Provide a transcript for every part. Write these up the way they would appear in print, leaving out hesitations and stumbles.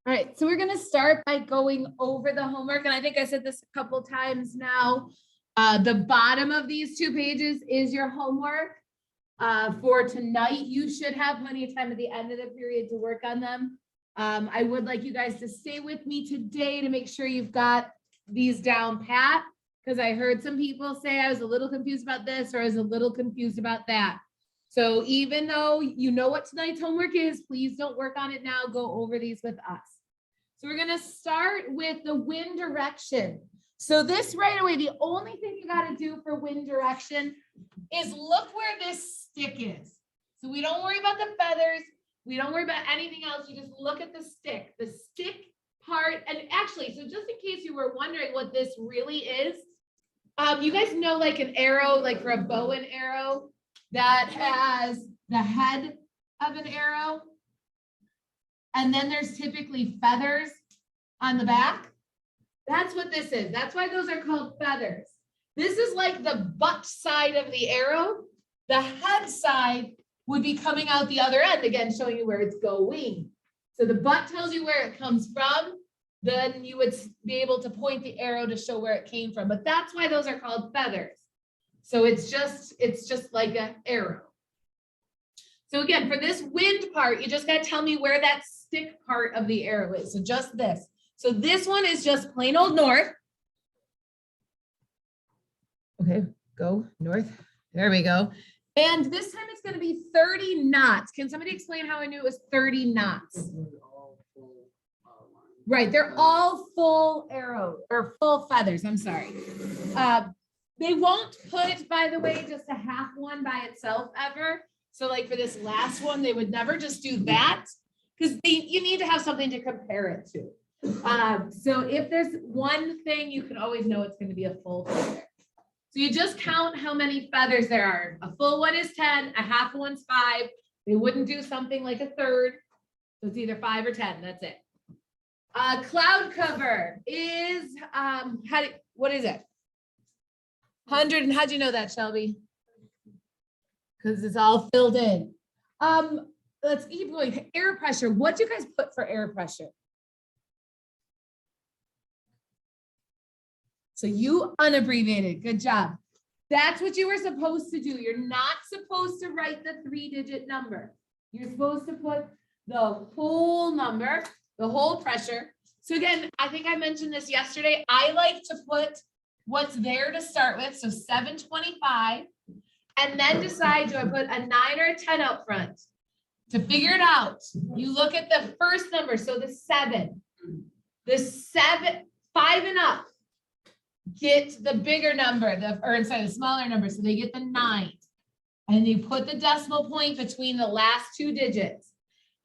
All right, so we're going to start by going over the homework. And I think I said this a couple times now. The bottom of these 2 pages is your homework. For tonight, you should have plenty of time at the end of the period to work on them. I would like you guys to stay with me today to make sure you've got these down pat, because I heard some people say I was a little confused about this or I was a little confused about that. So even though you know what tonight's homework is, please don't work on it now. Go over these with us. So we're going to start with the wind direction. So this right away, the only thing you got to do for wind direction is look where this stick is. So we don't worry about the feathers. We don't worry about anything else. You just look at the stick part. And actually, so just in case you were wondering what this really is, you guys know like an arrow, like for a bow and arrow that has the head of an arrow. And then there's typically feathers on the back. That's what this is. That's why those are called feathers. This is like the butt side of the arrow. The head side would be coming out the other end, again, showing you where it's going. So the butt tells you where it comes from. Then you would be able to point the arrow to show where it came from. But that's why those are called feathers. So it's just like an arrow. So again, for this wind part, you just got to tell me where that stick part of the arrow is. So just this. So this one is just plain old north. Okay, go north. There we go. And this time it's going to be 30 knots. Can somebody explain how I knew it was 30 knots? Right, they're all full arrows or full feathers. I'm sorry. They won't put, by the way, just a half one by itself ever. So like for this last one, they would never just do that because you need to have something to compare it to. So if there's one thing, you can always know it's going to be a full feather. So you just count how many feathers there are. A full one is 10, a half one's 5. They wouldn't do something like a third. So it's either 5 or 10. That's it. Cloud cover is, what is it? 100. And how'd you know that, Shelby? Because it's all filled in. Let's keep going. Air pressure. What do you guys put for air pressure? So you unabbreviated. Good job. That's what you were supposed to do. You're not supposed to write the 3-digit number. You're supposed to put the whole number, the whole pressure. So again, I think I mentioned this yesterday. I like to put what's there to start with. So 725. And then decide, do I put a 9 or a 10 out front? To figure it out, you look at the first number. So the 7. The 7, 5 and up get the bigger number, the smaller number. So they get the 9. And you put the decimal point between the last 2 digits.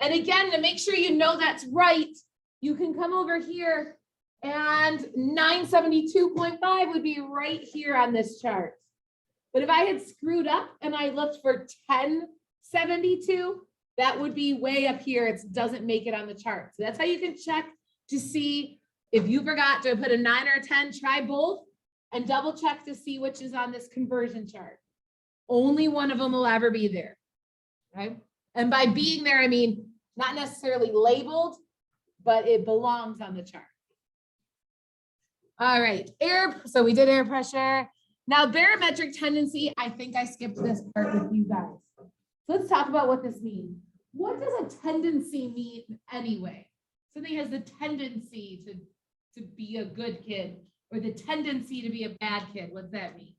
And again, to make sure you know that's right, you can come over here and 972.5 would be right here on this chart. But if I had screwed up and I looked for 1072, that would be way up here. It doesn't make it on the chart. So that's how you can check to see if you forgot to put a 9 or a 10, try both and double check to see which is on this conversion chart. Only one of them will ever be there, right? And by being there, I mean, not necessarily labeled, but it belongs on the chart. All right, so we did air pressure. Now, barometric tendency, I think I skipped this part with you guys. So let's talk about what this means. What does a tendency mean anyway? Something has the tendency to be a good kid or the tendency to be a bad kid. What's that mean?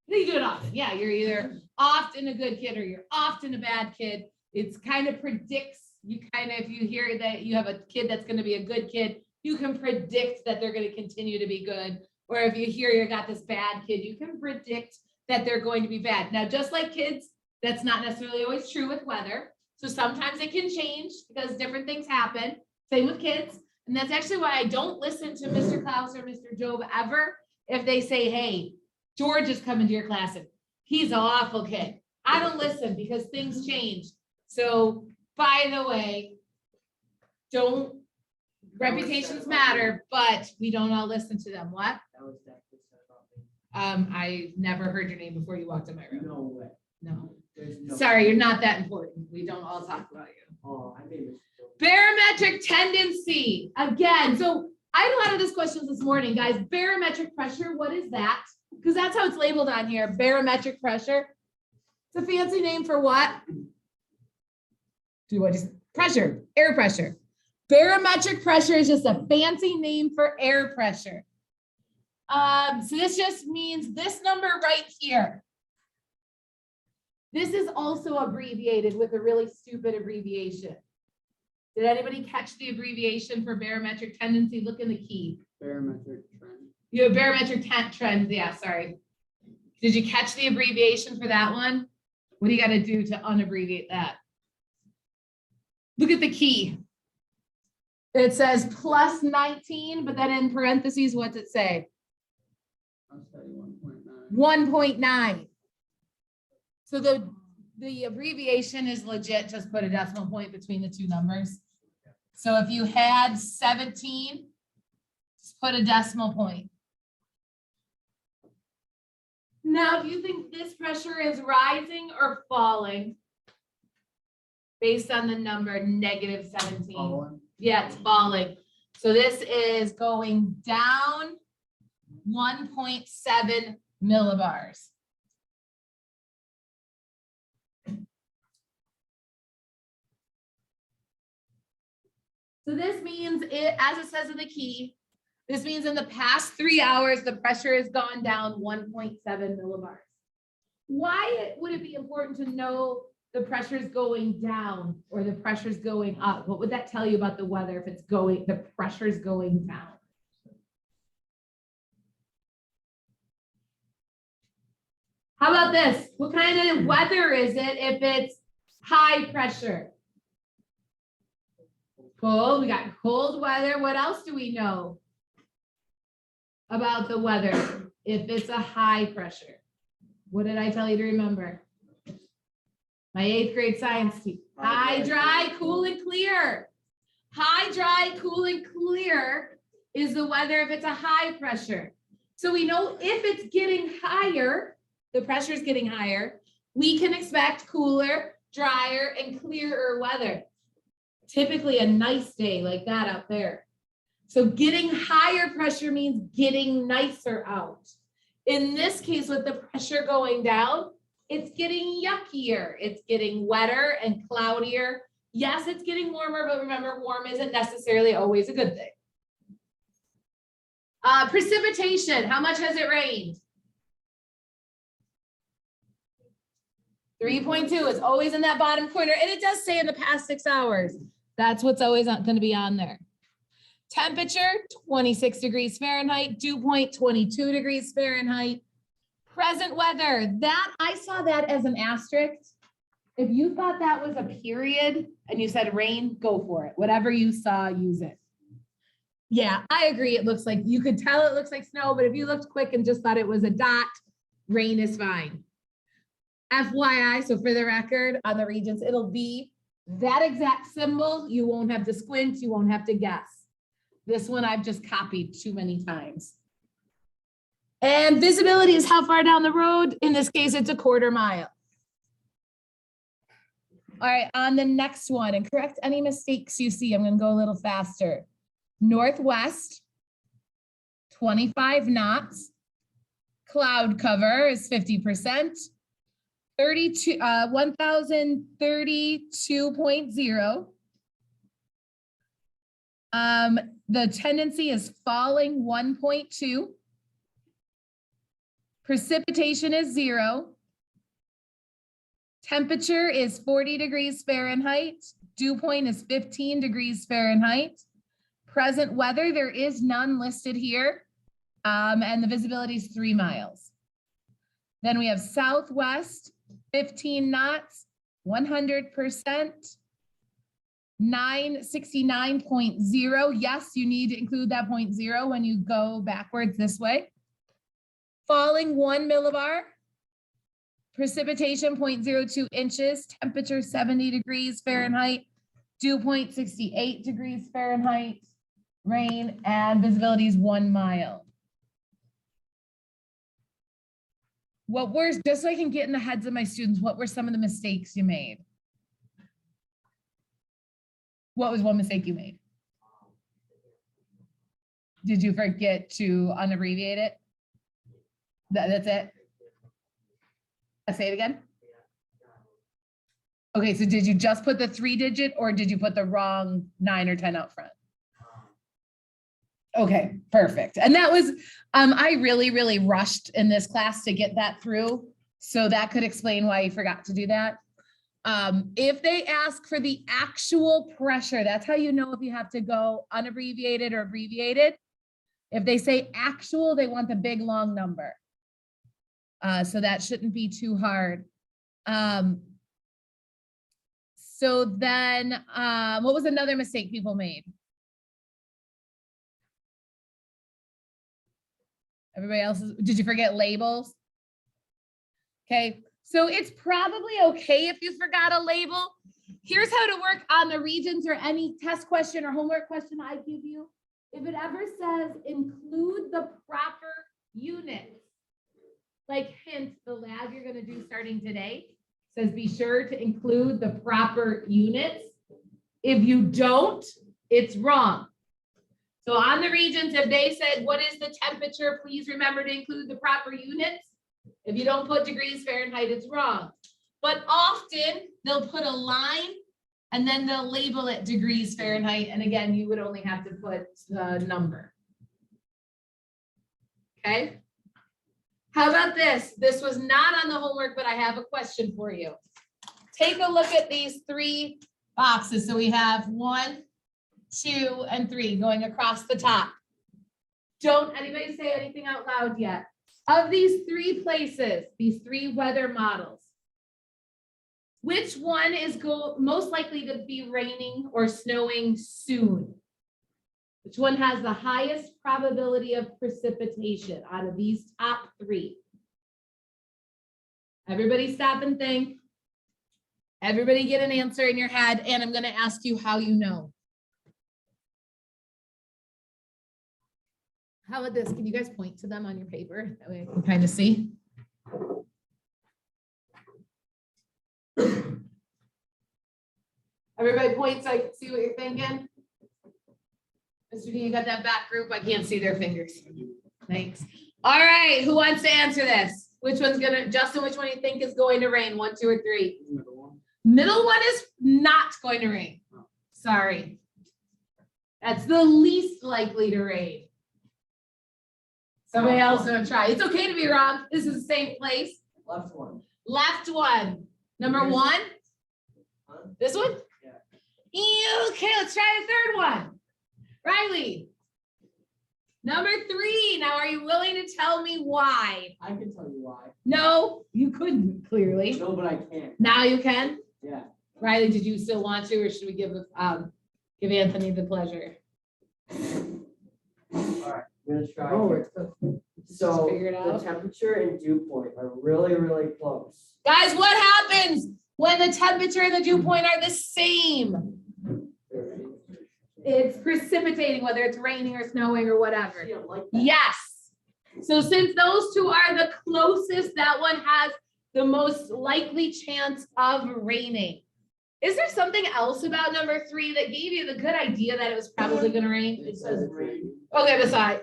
You do it often. Yeah, you're either often a good kid or you're often a bad kid. It's kind of predicts, if you hear that you have a kid that's going to be a good kid, you can predict that they're going to continue to be good. Or if you hear you got this bad kid, you can predict that they're going to be bad. Now, just like kids, that's not necessarily always true with weather. So sometimes it can change because different things happen. Same with kids. And that's actually why I don't listen to Mr. Klaus or Mr. Job ever if they say, hey, George is coming to your class and he's an awful kid. I don't listen because things change. So by the way, reputations matter, but we don't all listen to them. What? I never heard your name before you walked in my room. No way. No. There's no Sorry, you're not that important. We don't all talk about you. Oh, I made this. Barometric tendency, again, so I had a lot of these questions this morning, guys. Barometric pressure, what is that? Because that's how it's labeled on here, barometric pressure. It's a fancy name for what? Pressure, air pressure. Barometric pressure is just a fancy name for air pressure. So this just means this number right here. This is also abbreviated with a really stupid abbreviation. Did anybody catch the abbreviation for barometric tendency? Look in the key. Barometric trend. You have barometric trend. Yeah, sorry. Did you catch the abbreviation for that one? What do you got to do to unabbreviate that? Look at the key. It says plus 19, but then in parentheses, what's it say? I'll say 1.9. 1.9. So the abbreviation is legit, just put a decimal point between the two numbers. So if you had 17, just put a decimal point. Now, do you think this pressure is rising or falling? Based on the number negative 17. Falling. Yeah, it's falling. So this is going down 1.7 millibars. So this means as it says in the key, this means in the past 3 hours, the pressure has gone down 1.7 millibars. Why would it be important to know the pressure is going down or the pressure is going up? What would that tell you about the weather if it's going, the pressure is going down? How about this? What kind of weather is it if it's high pressure? Cold, we got cold weather. What else do we know about the weather if it's a high pressure? What did I tell you to remember? My 8th grade science team. High, dry, cool, and clear. High, dry, cool, and clear is the weather if it's a high pressure. So we know if it's getting higher, the pressure is getting higher, we can expect cooler, drier, and clearer weather. Typically a nice day like that out there. So getting higher pressure means getting nicer out. In this case, with the pressure going down, it's getting yuckier. It's getting wetter and cloudier. Yes, it's getting warmer, but remember, warm isn't necessarily always a good thing. Precipitation, how much has it rained? 3.2 is always in that bottom corner, and it does say in the past 6 hours. That's what's always going to be on there. Temperature, 26 degrees Fahrenheit, dew point, 22 degrees Fahrenheit. Present weather, that I saw that as an asterisk. If you thought that was a period and you said rain, go for it. Whatever you saw, use it. Yeah, I agree. It looks like, you could tell it looks like snow, but if you looked quick and just thought it was a dot, rain is fine. FYI, so for the record, on the Regents, it'll be that exact symbol. You won't have to squint, you won't have to guess. This one I've just copied too many times. And visibility is how far down the road. In this case, it's a 1/4 mile. All right, on the next one, and correct any mistakes you see. I'm going to go a little faster. Northwest, 25 knots. Cloud cover is 50%. 1032.0. The tendency is falling 1.2. Precipitation is 0. Temperature is 40 degrees Fahrenheit. Dew point is 15 degrees Fahrenheit. Present weather, there is none listed here. And the visibility is 3 miles. Then we have Southwest, 15 knots, 100%. 969.0. Yes, you need to include that 0.0 when you go backwards this way. Falling 1 millibar. Precipitation 0.02 inches. Temperature 70 degrees Fahrenheit. Dew point 68 degrees Fahrenheit. Rain and visibility is 1 mile. What were, just so I can get in the heads of my students, what were some of the mistakes you made? What was one mistake you made? Did you forget to unabbreviate it? That's it? Say it again? Okay, so did you just put the 3-digit or did you put the wrong 9 or 10 out front? Okay, perfect. And that was, I really rushed in this class to get that through. So that could explain why you forgot to do that. If they ask for the actual pressure, that's how you know if you have to go unabbreviated or abbreviated. If they say actual, they want the big long number. So that shouldn't be too hard. So then, what was another mistake people made? Everybody else, did you forget labels? Okay, so it's probably okay if you forgot a label. Here's how to work on the regions or any test question or homework question I give you. If it ever says include the proper units, like hint, the lab you're gonna do starting today says be sure to include the proper units. If you don't, it's wrong. So on the regions, if they said, what is the temperature? Please remember to include the proper units. If you don't put degrees Fahrenheit, it's wrong. But often they'll put a line and then they'll label it degrees Fahrenheit. And again, you would only have to put the number. Okay. How about this? This was not on the homework, but I have a question for you. Take a look at these 3 boxes. So we have 1, 2, and 3 going across the top. Don't anybody say anything out loud yet. Of these 3 places, these 3 weather models, which one is most likely to be raining or snowing soon? Which one has the highest probability of precipitation out of these top 3? Everybody stop and think. Everybody get an answer in your head, and I'm going to ask you how you know. How about this? Can you guys point to them on your paper? That way I can kind of see. Everybody point so I can see what you're thinking. Mr. D, you got that back group? I can't see their fingers. Thanks. All right, who wants to answer this? Which one's gonna, Justin, which one do you think is going to rain? 1, 2, or 3? Middle one is not going to rain. Sorry. That's the least likely to rain. Somebody else gonna try. It's okay to be wrong. This is the same place. Left one. Left one. Number 1. This one? Yeah. Okay, let's try the third one. Riley. Number 3. Now, are you willing to tell me why? I can tell you why. No, you couldn't, clearly. No, but I can. Now you can? Yeah. Riley, did you still want to, or should we give Anthony the pleasure? All right, I'm gonna try. Oh, here. it's tough. So figure it the out. temperature and dew point are really close. Guys, what happens when the temperature and the dew point are the same? It's precipitating, whether it's raining or snowing or whatever. You don't like that. Yes. So since those 2 are the closest, that one has the most likely chance of raining. Is there something else about number 3 that gave you the good idea that it was probably going to rain? It says rain. Okay, besides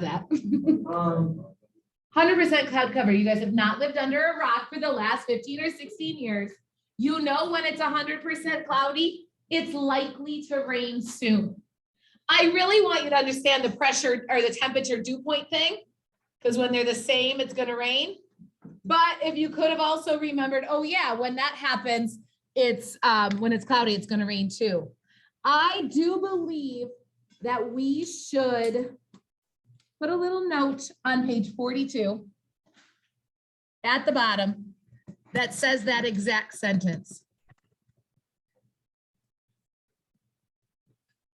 that. 100% cloud cover. You guys have not lived under a rock for the last 15 or 16 years. You know when it's 100% cloudy, it's likely to rain soon. I really want you to understand the pressure or the temperature dew point thing, because when they're the same, it's going to rain. But if you could have also remembered, oh yeah, when that happens, it's when it's cloudy, it's going to rain too. I do believe that we should put a little note on page 42 at the bottom that says that exact sentence.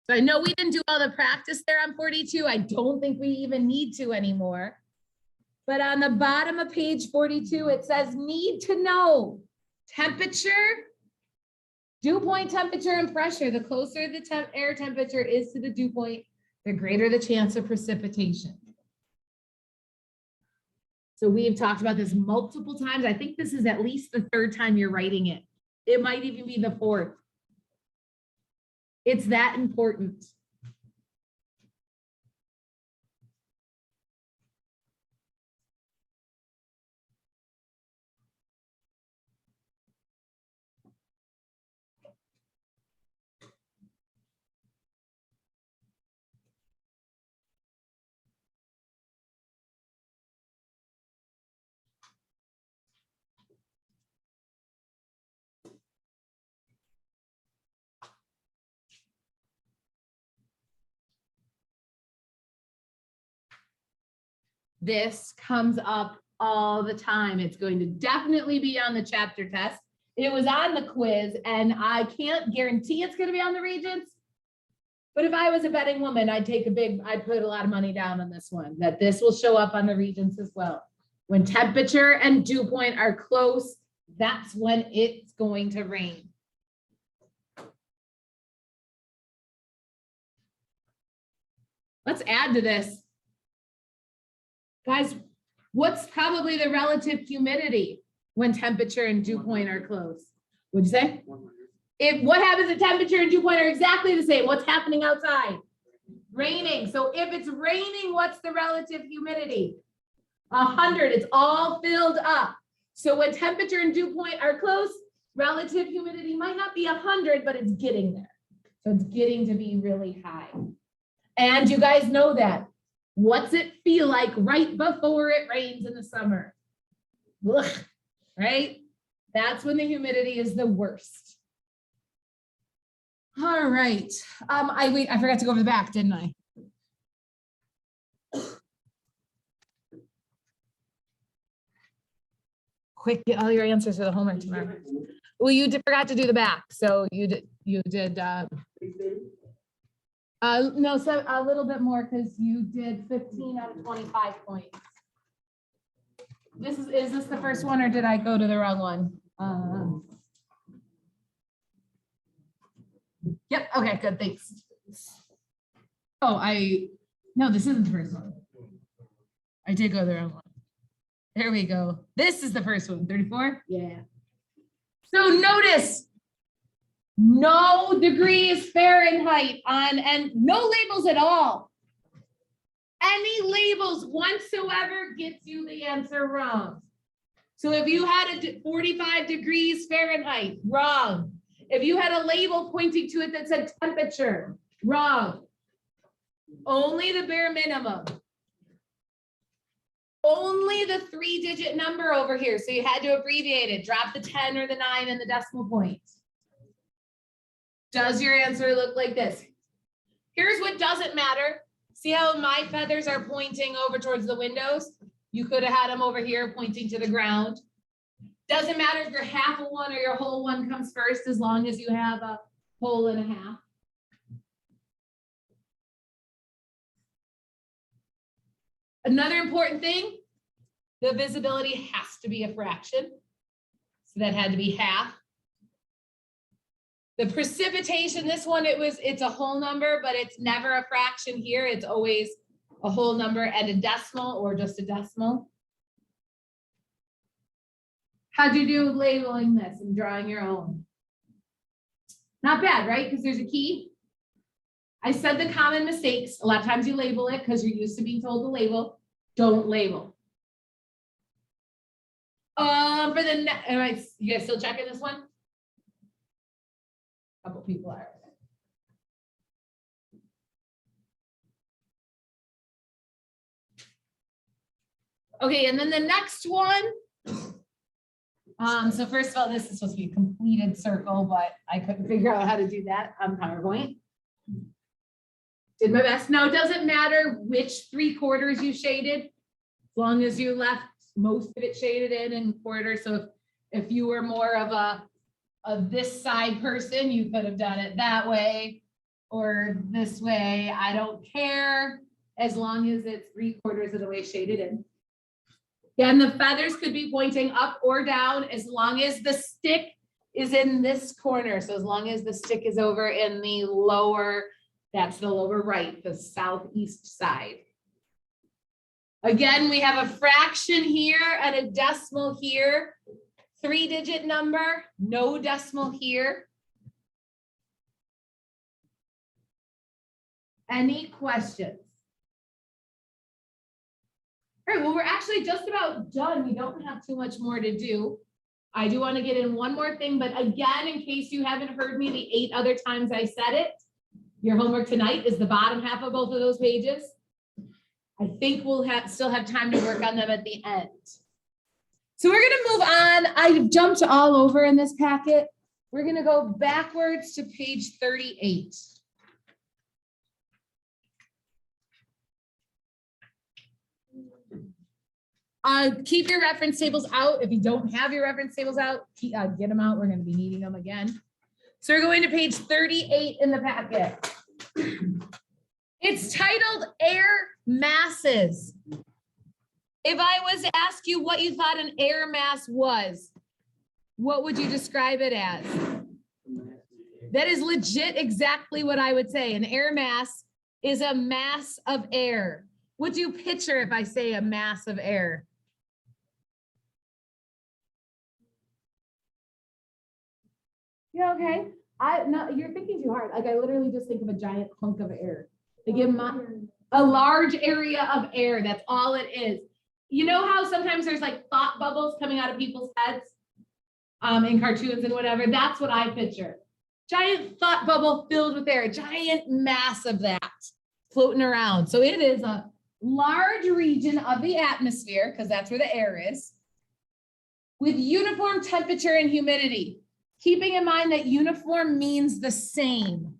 So I know we didn't do all the practice there on 42. I don't think we even need to anymore. But on the bottom of page 42, it says need to know temperature, dew point temperature and pressure. The closer the air temperature is to the dew point, the greater the chance of precipitation. So we've talked about this multiple times. I think this is at least the 3rd time you're writing it. It might even be the 4th. It's that important. This comes up all the time. It's going to definitely be on the chapter test. It was on the quiz, and I can't guarantee it's going to be on the Regents. But if I was a betting woman, I'd put a lot of money down on this one, that this will show up on the Regents as well. When temperature and dew point are close, that's when it's going to rain. Let's add to this. Guys, what's probably the relative humidity when temperature and dew point are close? What'd you say? 100. What happens if temperature and dew point are exactly the same? What's happening outside? Raining. So if it's raining, what's the relative humidity? 100. It's all filled up. So when temperature and dew point are close, relative humidity might not be 100, but it's getting there. So it's getting to be really high. And you guys know that. What's it feel like right before it rains in the summer? Ugh, right? That's when the humidity is the worst. All right. I forgot to go over the back, didn't I? Quick, get all your answers for the homework tomorrow. Well, you forgot to do the back, so you did. No, so a little bit more because you did 15 out of 25 points. Is this the first one or did I go to the wrong one? Yep, okay, good, thanks. Oh, no, this isn't the first one. I did go to the wrong one. There we go. This is the first one, 34? Yeah. So notice, no degrees Fahrenheit on, and no labels at all. Any labels whatsoever gets you the answer wrong. So if you had a 45 degrees Fahrenheit, wrong. If you had a label pointing to it that said temperature, wrong. Only the bare minimum. Only the 3-digit number over here. So you had to abbreviate it, drop the 10 or the 9 and the decimal point. Does your answer look like this? Here's what doesn't matter. See how my feathers are pointing over towards the windows? You could have had them over here pointing to the ground. Doesn't matter if your half of one or your whole one comes first, as long as you have a whole and a half. Another important thing, the visibility has to be a fraction. So that had to be half. The precipitation, this one, it's a whole number, but it's never a fraction here. It's always a whole number and a decimal or just a decimal. How'd you do labeling this and drawing your own? Not bad, right? Because there's a key. I said the common mistakes. A lot of times you label it because you're used to being told to label. Don't label. You guys still checking this one? A couple people are. Okay, and then the next one. So first of all, this is supposed to be a completed circle, but I couldn't figure out how to do that on PowerPoint. Did my best. No, it doesn't matter which 3/4 you shaded, as long as you left most of it shaded in quarters. So if you were more of a this side person, you could have done it that way or this way. I don't care, as long as it's 3/4 of the way shaded in. Yeah, and the feathers could be pointing up or down as long as the stick is in this corner. So as long as the stick is over in the lower, that's the lower right, the southeast side. Again, we have a fraction here and a decimal here. 3-digit number, no decimal here. Any questions? All right, well, we're actually just about done. We don't have too much more to do. I do want to get in one more thing, but again, in case you haven't heard me the 8 other times I said it, your homework tonight is the bottom half of both of those pages. I think we'll still have time to work on them at the end. So we're gonna move on. I jumped all over in this packet. We're gonna go backwards to page 38. Keep your reference tables out. If you don't have your reference tables out, get them out. We're going to be needing them again. So we're going to page 38 in the packet. It's titled Air Masses. If I was to ask you what you thought an air mass was, what would you describe it as? That is legit exactly what I would say. An air mass is a mass of air. What do you picture if I say a mass of air? Yeah, okay. No, you're thinking too hard. Like I literally just think of a giant hunk of air. They give a large area of air. That's all it is. You know how sometimes there's like thought bubbles coming out of people's heads in cartoons and whatever? That's what I picture. Giant thought bubble filled with air, a giant mass of that floating around. So it is a large region of the atmosphere, because that's where the air is, with uniform temperature and humidity. Keeping in mind that uniform means the same.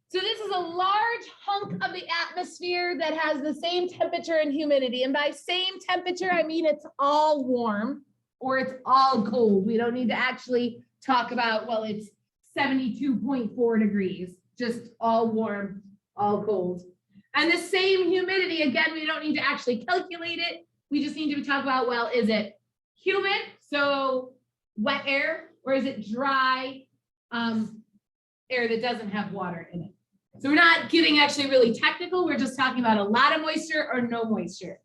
So this is a large hunk of the atmosphere that has the same temperature and humidity. And by same temperature, I mean it's all warm or it's all cold. We don't need to actually talk about, well, it's 72.4 degrees, just all warm, all cold. And the same humidity, again, we don't need to actually calculate it. We just need to talk about, well, is it humid, so wet air, or is it dry air that doesn't have water in it? So we're not getting actually really technical. We're just talking about a lot of moisture or no moisture.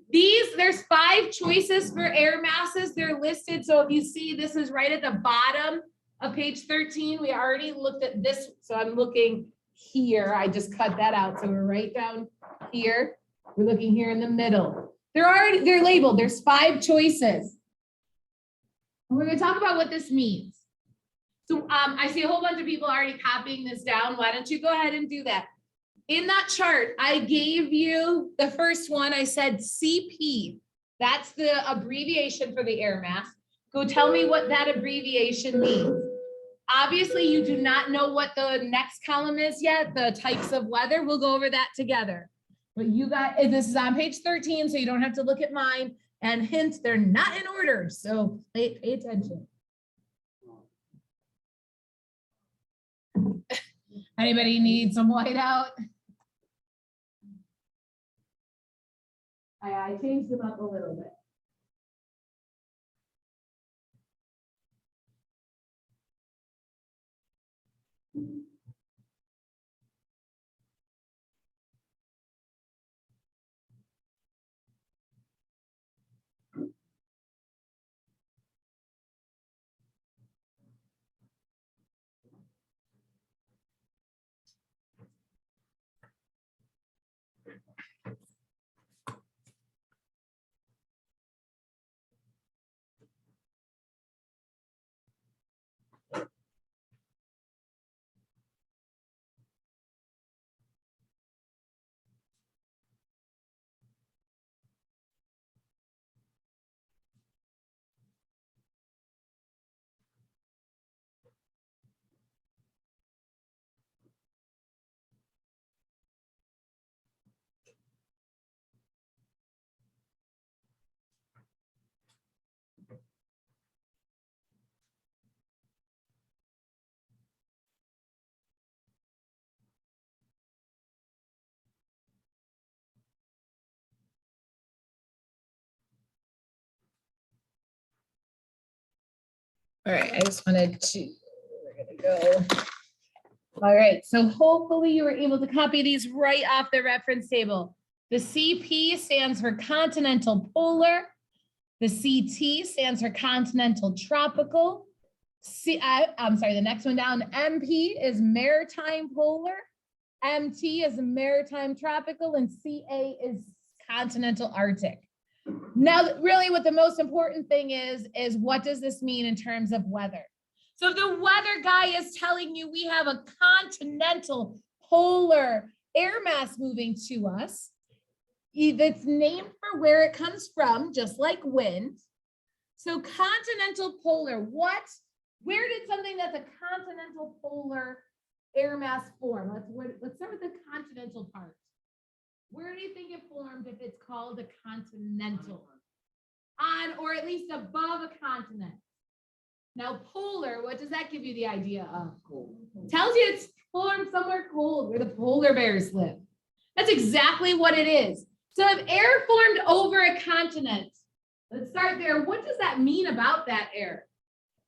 There's 5 choices for air masses. They're listed. So if you see, this is right at the bottom of page 13. We already looked at this. So I'm looking here. I just cut that out. So we're right down here. We're looking here in the middle. They're labeled. There's 5 choices. And we're going to talk about what this means. So I see a whole bunch of people already copying this down. Why don't you go ahead and do that? In that chart, I gave you the first one. I said CP. That's the abbreviation for the air mass. Go tell me what that abbreviation means. Obviously, you do not know what the next column is yet, the types of weather. We'll go over that together. But you got, this is on page 13, so you don't have to look at mine. And hint, they're not in order, so pay attention. Anybody need some whiteout? I changed them up a little bit. All right, I just wanted to, we're gonna go. All right, so hopefully you were able to copy these right off the reference table. The CP stands for continental polar. The CT stands for continental tropical. I'm sorry, the next one down, MP is maritime polar. MT is maritime tropical, and CA is continental Arctic. Now, really what the most important thing is what does this mean in terms of weather? So if the weather guy is telling you we have a continental polar air mass moving to us, that's named for where it comes from, just like wind. So continental polar, where did something that's a continental polar air mass form? Let's start with the continental part. Where do you think it formed if it's called a continental? On or at least above a continent. Now polar, what does that give you the idea of? Cool. Tells you it's formed somewhere cold where the polar bears live. That's exactly what it is. So if air formed over a continent, let's start there. What does that mean about that air?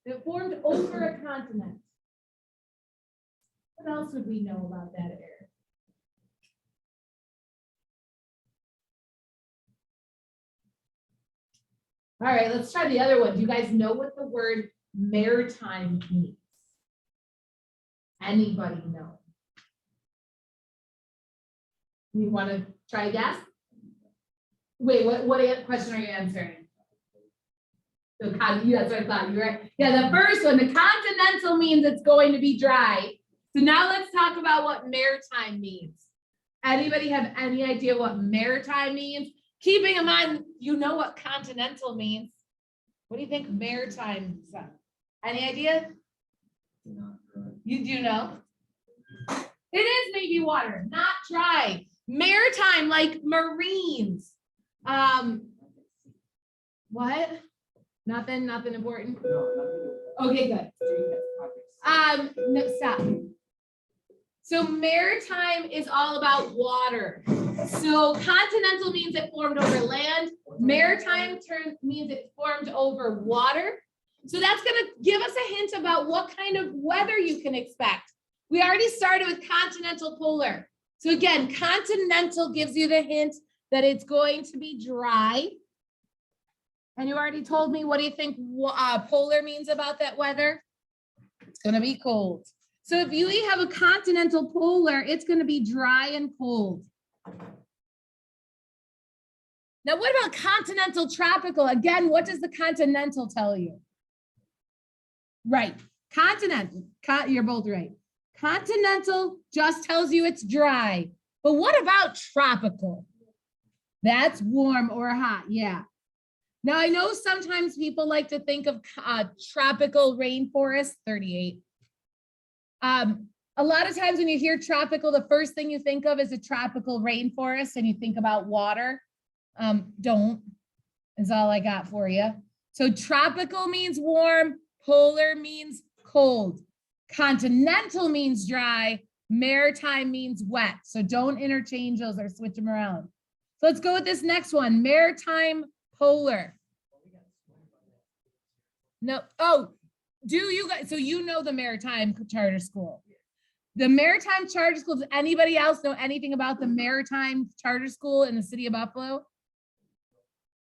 It formed over a continent. What else would we know about that air? All right, let's try the other one. Do you guys know what the word maritime means? Anybody know? You want to try a guess? Wait, what question are you answering? That's what I thought. You're right. Yeah, the first one, the continental means it's going to be dry. So now let's talk about what maritime means. Anybody have any idea what maritime means? Keeping in mind, you know what continental means. What do you think maritime is? Any idea? You do know? It is maybe water, not dry. Maritime, like marines. What? Nothing important? Okay, good. No, stop. So maritime is all about water. So continental means it formed over land. Maritime means it formed over water. So that's going to give us a hint about what kind of weather you can expect. We already started with continental polar. So again, continental gives you the hint that it's going to be dry. And you already told me, what do you think polar means about that weather? It's going to be cold. So if you have a continental polar, it's going to be dry and cold. Now, what about continental tropical? Again, what does the continental tell you? Right. Continental. You're both right. Continental just tells you it's dry. But what about tropical? That's warm or hot. Yeah. Now, I know sometimes people like to think of tropical rainforest, 38. A lot of times when you hear tropical, the first thing you think of is a tropical rainforest and you think about water. Don't, is all I got for you. So tropical means warm, polar means cold, continental means dry, maritime means wet. So don't interchange those or switch them around. So let's go with this next one, maritime polar. No, oh, do you guys, so you know the Maritime Charter School. The Maritime Charter School, does anybody else know anything about the Maritime Charter School in the city of Buffalo?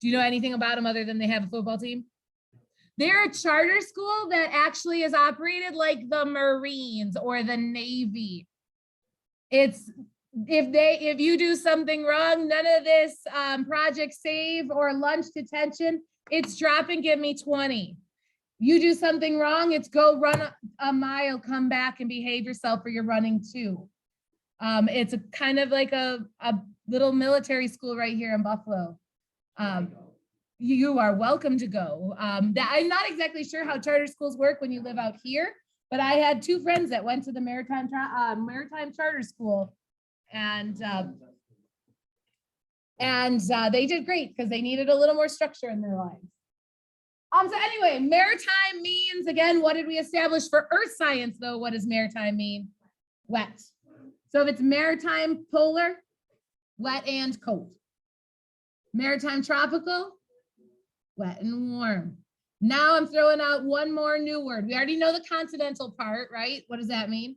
Do you know anything about them other than they have a football team? They're a charter school that actually is operated like the Marines or the Navy. It's, if you do something wrong, none of this Project Save or lunch detention, it's drop and give me 20. You do something wrong, it's go run a mile, come back and behave yourself, or you're running too. It's a kind of like a little military school right here in Buffalo. You are welcome to go. I'm not exactly sure how charter schools work when you live out here, but I had two friends that went to the Maritime Charter School, and they did great because they needed a little more structure in their lives. So anyway, maritime means, again, what did we establish for earth science though? What does maritime mean? Wet. So if it's maritime polar, wet and cold. Maritime tropical, wet and warm. Now I'm throwing out one more new word. We already know the continental part, right? What does that mean?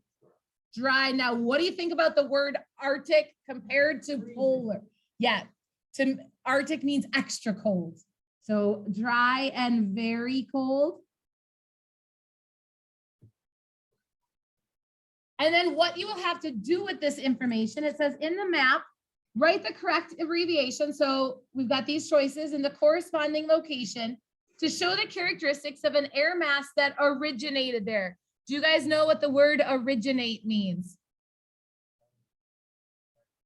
Dry. Now, what do you think about the word Arctic compared to polar? Yeah, to Arctic means extra cold. So dry and very cold. And then what you will have to do with this information, it says in the map, write the correct abbreviation. So we've got these choices in the corresponding location to show the characteristics of an air mass that originated there. Do you guys know what the word originate means?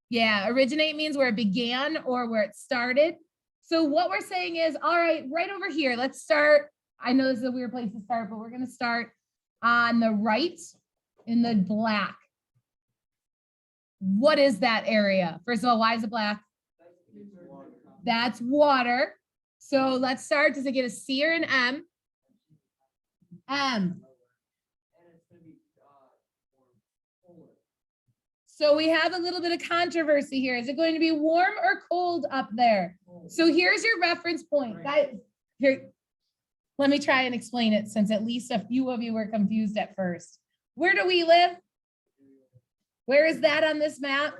Yeah, originate means where it began or where it started. So what we're saying is, all right, right over here, let's start. I know this is a weird place to start, but we're going to start on the right in the black. What is that area? First of all, why is it black? That's water. So let's start. Does it get a C or an M? M. So we have a little bit of controversy here. Is it going to be warm or cold up there? So here's your reference point. Guys, here, let me try and explain it since at least a few of you were confused at first. Where do we live? Where is that on this map?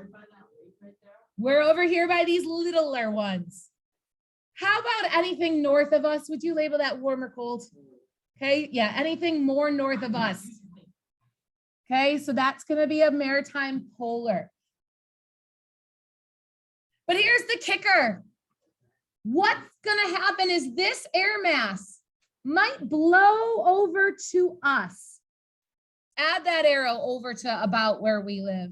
We're over here by these littler ones. How about anything north of us? Would you label that warm or cold? Okay, yeah, anything more north of us. Okay, so that's going to be a maritime polar. But here's the kicker. What's going to happen is this air mass might blow over to us. Add that arrow over to about where we live.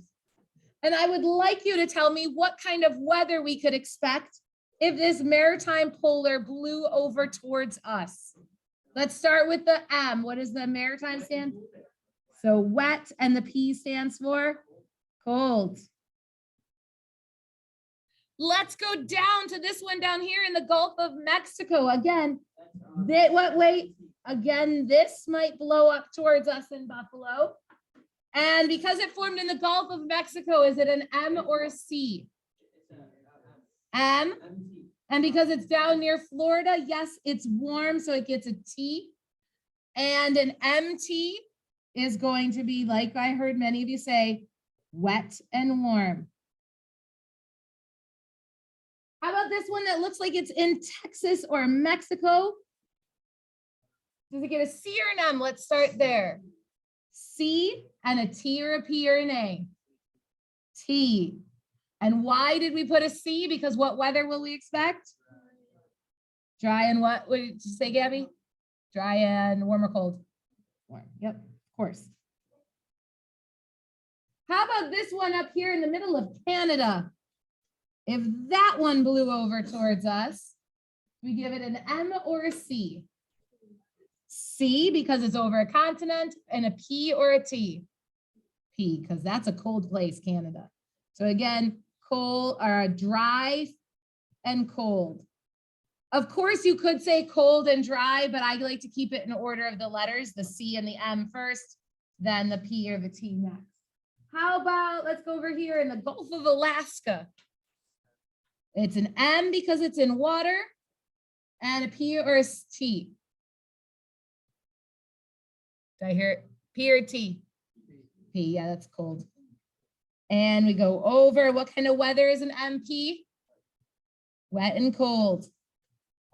And I would like you to tell me what kind of weather we could expect if this maritime polar blew over towards us. Let's start with the M. What does the maritime stand? So wet, and the P stands for cold. Let's go down to this one down here in the Gulf of Mexico. Again, again, this might blow up towards us in Buffalo. And because it formed in the Gulf of Mexico, is it an M or a C? M. And because it's down near Florida, yes, it's warm, so it gets a T. And an MT is going to be, like I heard many of you say, wet and warm. How about this one that looks like it's in Texas or Mexico? Does it get a C or an M? Let's start there. C and a T or a P or an A? T. And why did we put a C? Because what weather will we expect? Dry and what? What did you say, Gabby? Dry and warm or cold? Warm. Yep, of course. How about this one up here in the middle of Canada? If that one blew over towards us, we give it an M or a C? C, because it's over a continent, and a P or a T? P, because that's a cold place, Canada. So again, cold or dry and cold. Of course, you could say cold and dry, but I like to keep it in order of the letters, the C and the M first, then the P or the T next. How about, let's go over here in the Gulf of Alaska. It's an M because it's in water, and a P or a T. Did I hear it? P or T? P, yeah, that's cold. And we go over, what kind of weather is an MP? Wet and cold.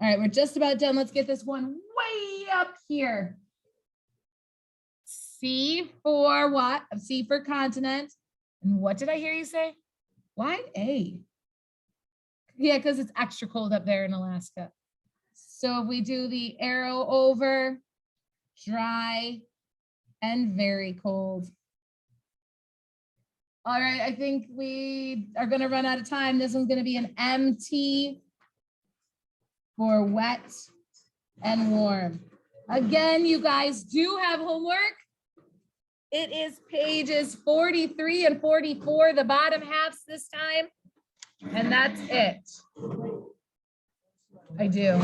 All right, we're just about done. Let's get this one way up here. C for what? C for continent. And what did I hear you say? Why A? Yeah, because it's extra cold up there in Alaska. So if we do the arrow over, dry and very cold. All right, I think we are going to run out of time. This one's going to be an MT for wet and warm. Again, you guys do have homework. It is pages 43 and 44, the bottom halves this time. And that's it. I do.